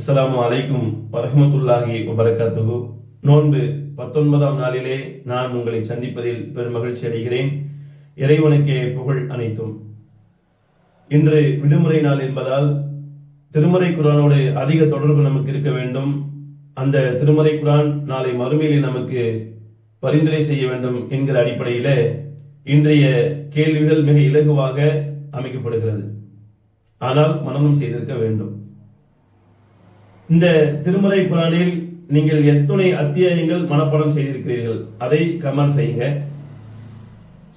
அஸ்ஸலாமு அலைக்கும் வரஹ்மத்துல்லாஹி வபரகாத்துஹு. நோன்பு 19ஆம் நாளிலே நான் உங்களை சந்திப்பதில் பெரும் மகிழ்ச்சி அடைகிறேன். இறைவனுக்கே புகழ் அனைத்தும். இன்று விடுமுறை நாள் என்பதால் திருமறை குர்ஆனோடு அதிக தொடர்பு நமக்கு இருக்க வேண்டும். அந்த திருமறை குர்ஆன் நாளை மறுமையிலே நமக்கு பரிந்துரை செய்ய வேண்டும் என்கிற அடிப்படையில இன்றைய கேள்விகள் மிக இலகுவாக அமைக்கப்படுகிறது. ஆனால் மனனம் செய்திருக்க வேண்டும். இந்த திருமறை குர்ஆனில் நீங்கள் எத்தனை அத்தியாயங்கள் மனப்பாடம் செய்திருக்கிறீர்கள் அதை கமெண்ட் செய்யுங்க.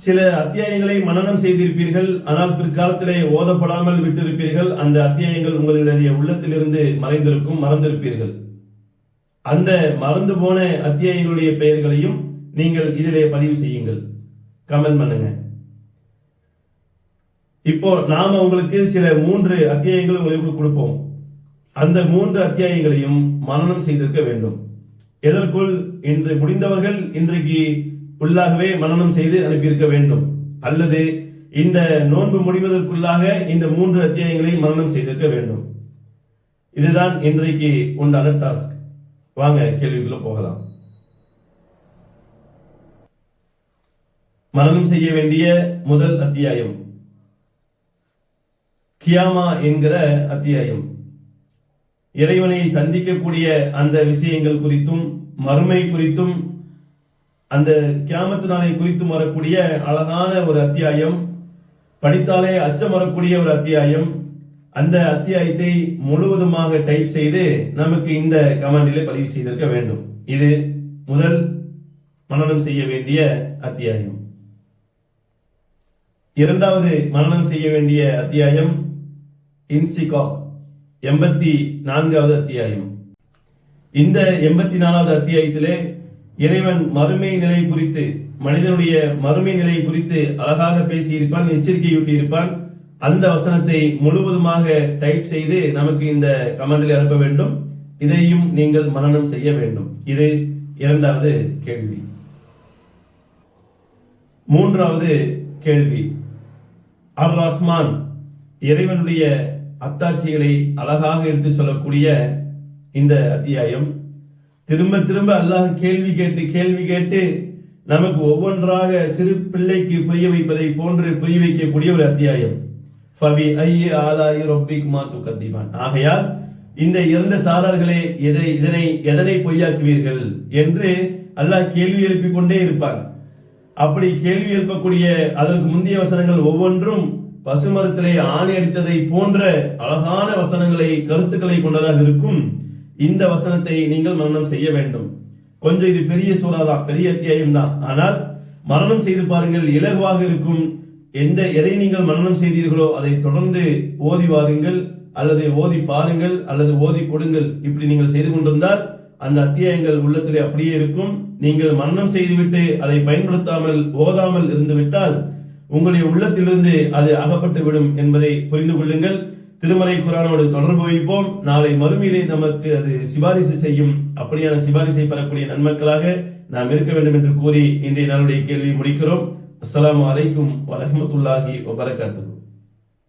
சில அத்தியாயங்களை மனனம் செய்திருப்பீர்கள், ஆனால் பிற்காலத்திலே ஓதப்படாமல் விட்டிருப்பீர்கள். அந்த அத்தியாயங்கள் உங்களுடைய உள்ளத்திலிருந்து மறந்திருப்பீர்கள். அந்த மறந்து போன அத்தியாயங்களுடைய பெயர்களையும் நீங்கள் இதிலே பதிவு செய்யுங்கள், கமெண்ட் பண்ணுங்க. இப்போ நாம உங்களுக்கு சில 3 அத்தியாயங்கள் உங்களுக்கு கொடுப்போம். அந்த 3 அத்தியாயங்களையும் மனனம் செய்திருக்க வேண்டும். எதற்குள்? இன்று முடிந்தவர்கள் இன்றைக்கு உள்ளாகவே மனனம் செய்து அனுப்பியிருக்க வேண்டும், அல்லது இந்த நோன்பு முடிவதற்குள்ளாக இந்த 3 அத்தியாயங்களை மனனம் செய்திருக்க வேண்டும். இதுதான் இன்றைக்கு உண்டான டாஸ்க். வாங்க கேள்விக்குள்ள போகலாம். மனனம் செய்ய வேண்டிய முதல் அத்தியாயம் கியாமா என்கிற அத்தியாயம். இறைவனை சந்திக்கக்கூடிய அந்த விஷயங்கள் குறித்தும் மறுமை குறித்தும் அந்த கியாமத்து நாளை குறித்தும் வரக்கூடிய அழகான ஒரு அத்தியாயம். படித்தாலே அச்சம் வரக்கூடிய ஒரு அத்தியாயம். அந்த அத்தியாயத்தை முழுவதுமாக டைப் செய்து நமக்கு இந்த கமெண்டிலே பதிவு செய்திருக்க வேண்டும். இது முதல் மனனம் செய்ய வேண்டிய அத்தியாயம். இரண்டாவது மனனம் செய்ய வேண்டிய அத்தியாயம் இன்சிகாக், 84வது அத்தியாயம். இந்த 84வது அத்தியாயத்திலே இறைவன் மறுமை நிலை குறித்து, மனிதனுடைய மறுமை நிலை குறித்து அழகாக பேசியிருப்பான், எச்சரிக்கையூட்டி இருப்பான். அந்த வசனத்தை முழுவதுமாக டைப் செய்து நமக்கு இந்த கமெண்டில் அனுப்ப வேண்டும். இதையும் நீங்கள் மனனம் செய்ய வேண்டும். இது இரண்டாவது கேள்வி. மூன்றாவது கேள்வி, அர் ரஹ்மான், இறைவனுடைய அத்தாட்சிகளை அழகாக எடுத்து சொல்லக்கூடிய இந்த அத்தியாயம். திரும்ப திரும்ப அல்லாஹ் கேள்வி கேட்டு நமக்கு ஒவ்வொன்றாக சிறு பிள்ளைக்கு புரிய வைப்பதை போன்று புரிய வைக்கக்கூடிய ஒரு அத்தியாயம். ஃபபி ஐய ஆலாயி ரப்பிக்குமா துகத்திபான். ஆகையால் இந்த இரண்டு சாரார்களே எதனை பொய்யாக்குவீர்கள் என்று அல்லாஹ் கேள்வி எழுப்பிக் கொண்டே இருப்பான். அப்படி கேள்வி எழுப்பக்கூடிய அதற்கு முந்தைய வசனங்கள் ஒவ்வொன்றும் பசுமரத்திலே ஆணி அடித்ததை போன்ற அழகான வசனங்களை, கருத்துக்களை கொண்டதாக இருக்கும். இந்த வசனத்தை நீங்கள் மனனம் செய்ய வேண்டும். கொஞ்சம் இது பெரிய சூறா தான், பெரிய அத்தியாயம் தான். ஆனால் மனனம் செய்து பாருங்கள், இலகுவாக இருக்கும். எதை நீங்கள் மனனம் செய்தீர்களோ அதை தொடர்ந்து ஓதி வாருங்கள், அல்லது ஓதி பாருங்கள், அல்லது ஓதி கொடுங்கள். இப்படி நீங்கள் செய்து கொண்டிருந்தால் அந்த அத்தியாயங்கள் உள்ளத்திலே அப்படியே இருக்கும். நீங்கள் மனனம் செய்துவிட்டு அதை பயன்படுத்தாமல் ஓதாமல் இருந்துவிட்டால் உங்களுடைய உள்ளத்திலிருந்து அது அகப்பட்டு விடும் என்பதை புரிந்து கொள்ளுங்கள். திருமறை குர்ஆனோடு தொடர்பு வைப்போம். நாளை மறுமையிலே நமக்கு அது சிபாரிசு செய்யும். அப்படியான சிபாரிசை பெறக்கூடிய நன்மக்களாக நாம் இருக்க வேண்டும் என்று கூறி இன்றைய நாளுடைய கேள்வியை முடிக்கிறோம். அஸ்ஸலாமு அலைக்கும் வரஹ்மத்துல்லாஹி வபரகாத்துஹு.